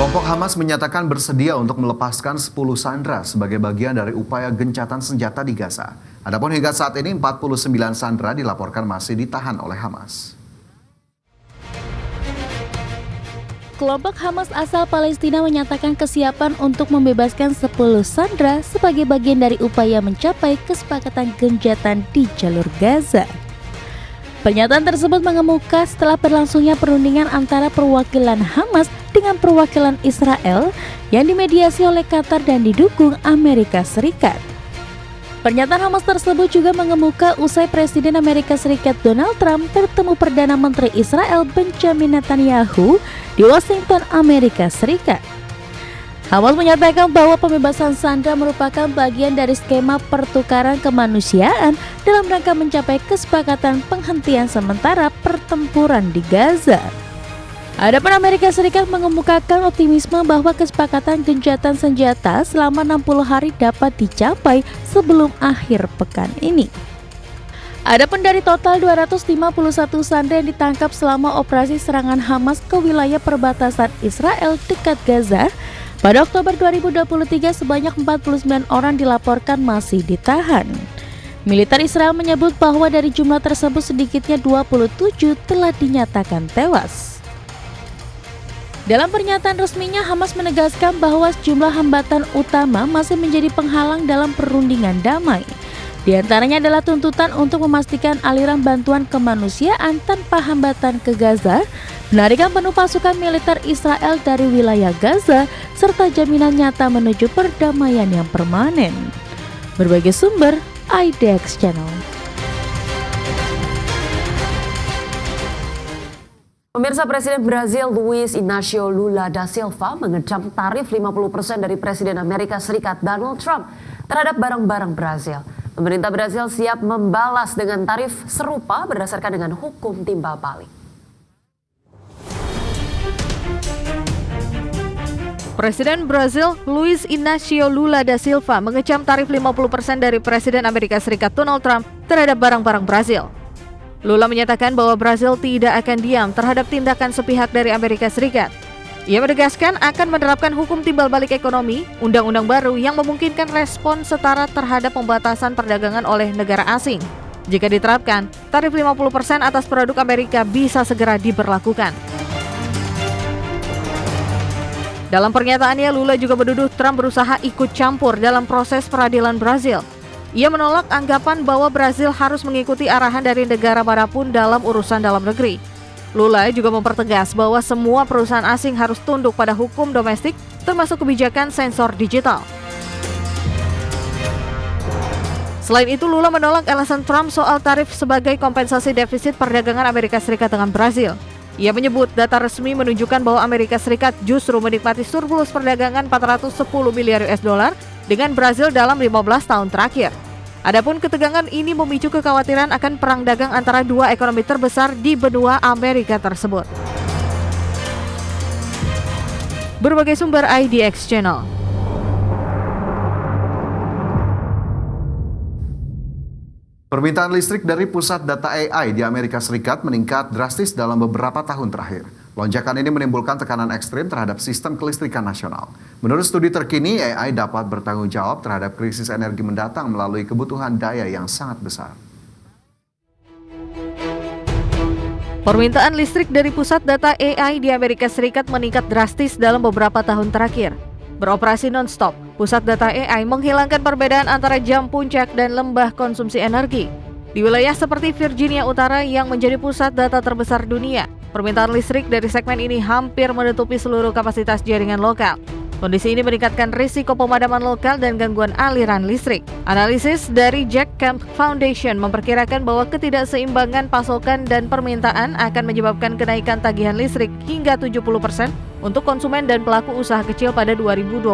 Kelompok Hamas menyatakan bersedia untuk melepaskan 10 sandera sebagai bagian dari upaya gencatan senjata di Gaza. Adapun hingga saat ini 49 sandera dilaporkan masih ditahan oleh Hamas. Kelompok Hamas asal Palestina menyatakan kesiapan untuk membebaskan 10 sandera sebagai bagian dari upaya mencapai kesepakatan gencatan di jalur Gaza. Pernyataan tersebut mengemuka setelah berlangsungnya perundingan antara perwakilan Hamas dengan perwakilan Israel yang dimediasi oleh Qatar dan didukung Amerika Serikat. Pernyataan Hamas tersebut juga mengemuka usai Presiden Amerika Serikat Donald Trump bertemu Perdana Menteri Israel Benjamin Netanyahu di Washington, Amerika Serikat. Hamas menyatakan bahwa pembebasan sandera merupakan bagian dari skema pertukaran kemanusiaan dalam rangka mencapai kesepakatan penghentian sementara pertempuran di Gaza. Adapun Amerika Serikat mengemukakan optimisme bahwa kesepakatan gencatan senjata selama 60 hari dapat dicapai sebelum akhir pekan ini. Adapun dari total 251 sandera yang ditangkap selama operasi serangan Hamas ke wilayah perbatasan Israel dekat Gaza, pada Oktober 2023 sebanyak 49 orang dilaporkan masih ditahan. Militer Israel menyebut bahwa dari jumlah tersebut sedikitnya 27 telah dinyatakan tewas. Dalam pernyataan resminya, Hamas menegaskan bahwa sejumlah hambatan utama masih menjadi penghalang dalam perundingan damai. Di antaranya adalah tuntutan untuk memastikan aliran bantuan kemanusiaan tanpa hambatan ke Gaza, penarikan penuh pasukan militer Israel dari wilayah Gaza, serta jaminan nyata menuju perdamaian yang permanen. Berbagai sumber, IDX Channel. Pemirsa, Presiden Brazil Luiz Inácio Lula da Silva mengecam tarif 50% dari Presiden Amerika Serikat Donald Trump terhadap barang-barang Brazil. Pemerintah Brazil siap membalas dengan tarif serupa berdasarkan dengan hukum timbal balik. Presiden Brazil Luiz Inácio Lula da Silva mengecam tarif 50% dari Presiden Amerika Serikat Donald Trump terhadap barang-barang Brazil. Lula menyatakan bahwa Brazil tidak akan diam terhadap tindakan sepihak dari Amerika Serikat. Ia menegaskan akan menerapkan hukum timbal balik ekonomi, undang-undang baru yang memungkinkan respon setara terhadap pembatasan perdagangan oleh negara asing. Jika diterapkan, tarif 50% atas produk Amerika bisa segera diberlakukan. Dalam pernyataannya, Lula juga menuduh Trump berusaha ikut campur dalam proses peradilan Brazil. Ia menolak anggapan bahwa Brazil harus mengikuti arahan dari negara manapun dalam urusan dalam negeri. Lula juga mempertegas bahwa semua perusahaan asing harus tunduk pada hukum domestik, termasuk kebijakan sensor digital. Selain itu, Lula menolak alasan Trump soal tarif sebagai kompensasi defisit perdagangan Amerika Serikat dengan Brazil. Ia menyebut data resmi menunjukkan bahwa Amerika Serikat justru menikmati surplus perdagangan 410 miliar US dollar dengan Brazil dalam 15 tahun terakhir. Adapun ketegangan ini memicu kekhawatiran akan perang dagang antara dua ekonomi terbesar di benua Amerika tersebut. Berbagai sumber IDX Channel. Permintaan listrik dari pusat data AI di Amerika Serikat meningkat drastis dalam beberapa tahun terakhir. Lonjakan ini menimbulkan tekanan ekstrim terhadap sistem kelistrikan nasional. Menurut studi terkini, AI dapat bertanggung jawab terhadap krisis energi mendatang melalui kebutuhan daya yang sangat besar. Permintaan listrik dari pusat data AI di Amerika Serikat meningkat drastis dalam beberapa tahun terakhir. Beroperasi non-stop, pusat data AI menghilangkan perbedaan antara jam puncak dan lembah konsumsi energi. Di wilayah seperti Virginia Utara yang menjadi pusat data terbesar dunia, permintaan listrik dari segmen ini hampir menutupi seluruh kapasitas jaringan lokal. Kondisi ini meningkatkan risiko pemadaman lokal dan gangguan aliran listrik. Analisis dari Jack Camp Foundation memperkirakan bahwa ketidakseimbangan pasokan dan permintaan akan menyebabkan kenaikan tagihan listrik hingga 70% untuk konsumen dan pelaku usaha kecil pada 2029.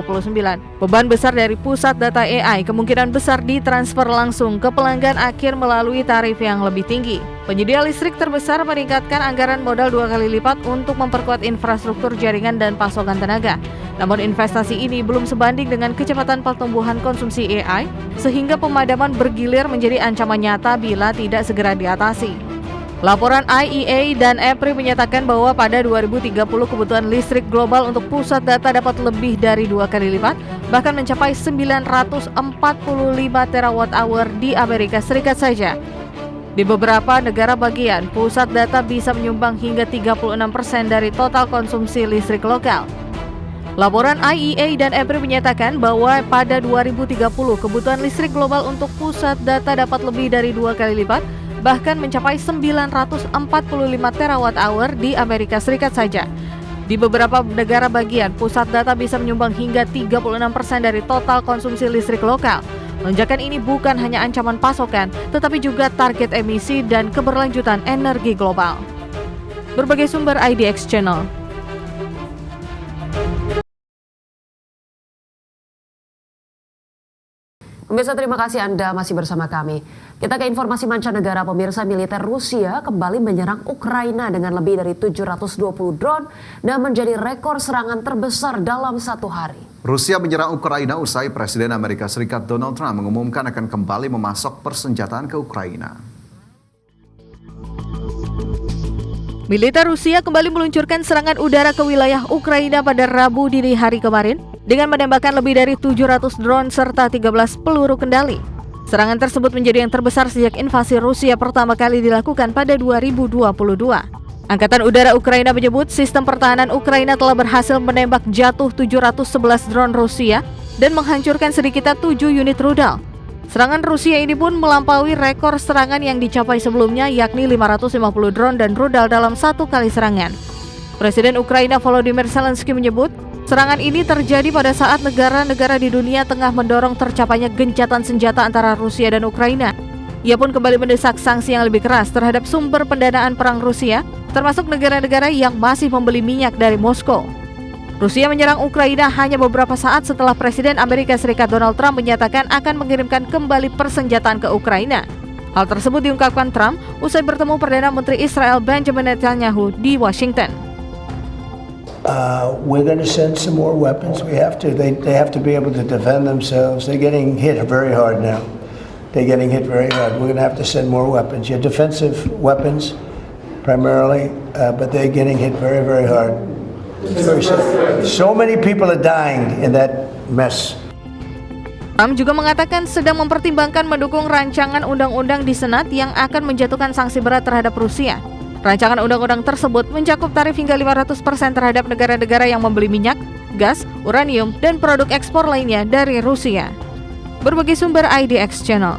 Beban besar dari pusat data AI kemungkinan besar ditransfer langsung ke pelanggan akhir melalui tarif yang lebih tinggi. Penyedia listrik terbesar meningkatkan anggaran modal 2 kali lipat untuk memperkuat infrastruktur jaringan dan pasokan tenaga. Namun investasi ini belum sebanding dengan kecepatan pertumbuhan konsumsi AI, sehingga pemadaman bergilir menjadi ancaman nyata bila tidak segera diatasi. Laporan IEA dan EPRI menyatakan bahwa pada 2030 kebutuhan listrik global untuk pusat data dapat lebih dari 2 kali lipat, bahkan mencapai 945 terawatt-hour di Amerika Serikat saja. Di beberapa negara bagian, pusat data bisa menyumbang hingga 36% dari total konsumsi listrik lokal. Laporan IEA dan EPRI menyatakan bahwa pada 2030 kebutuhan listrik global untuk pusat data dapat lebih dari 2 kali lipat, bahkan mencapai 945 terawatt-hour di Amerika Serikat saja. Di beberapa negara bagian, pusat data bisa menyumbang hingga 36% dari total konsumsi listrik lokal. Lonjakan ini bukan hanya ancaman pasokan, tetapi juga target emisi dan keberlanjutan energi global. Berbagai sumber IDX Channel. Pemirsa, terima kasih Anda masih bersama kami. Kita ke informasi mancanegara. Pemirsa, militer Rusia kembali menyerang Ukraina dengan lebih dari 720 drone dan menjadi rekor serangan terbesar dalam satu hari. Rusia menyerang Ukraina usai Presiden Amerika Serikat Donald Trump mengumumkan akan kembali memasok persenjataan ke Ukraina. Militer Rusia kembali meluncurkan serangan udara ke wilayah Ukraina pada Rabu dini hari kemarin dengan menembakkan lebih dari 700 drone serta 13 peluru kendali. Serangan tersebut menjadi yang terbesar sejak invasi Rusia pertama kali dilakukan pada 2022. Angkatan Udara Ukraina menyebut sistem pertahanan Ukraina telah berhasil menembak jatuh 711 drone Rusia dan menghancurkan sedikitnya 7 unit rudal. Serangan Rusia ini pun melampaui rekor serangan yang dicapai sebelumnya, yakni 550 drone dan rudal dalam satu kali serangan. Presiden Ukraina Volodymyr Zelensky menyebut, serangan ini terjadi pada saat negara-negara di dunia tengah mendorong tercapainya gencatan senjata antara Rusia dan Ukraina. Ia pun kembali mendesak sanksi yang lebih keras terhadap sumber pendanaan perang Rusia, termasuk negara-negara yang masih membeli minyak dari Moskow. Rusia menyerang Ukraina hanya beberapa saat setelah Presiden Amerika Serikat Donald Trump menyatakan akan mengirimkan kembali persenjataan ke Ukraina. Hal tersebut diungkapkan Trump usai bertemu Perdana Menteri Israel Benjamin Netanyahu di Washington. We're going to send some more weapons. We have to. They have to be able to defend themselves. They're getting hit very hard now. They're getting hit very hard. We're going to have to send more weapons. Yeah, defensive weapons primarily, but they're getting hit very, very hard. It's very sad. So many people are dying in that mess. Trump juga mengatakan sedang mempertimbangkan mendukung rancangan undang-undang di Senat yang akan menjatuhkan sanksi berat terhadap Rusia. Rancangan undang-undang tersebut mencakup tarif hingga 500% terhadap negara-negara yang membeli minyak, gas, uranium, dan produk ekspor lainnya dari Rusia. Berbagai sumber IDX Channel.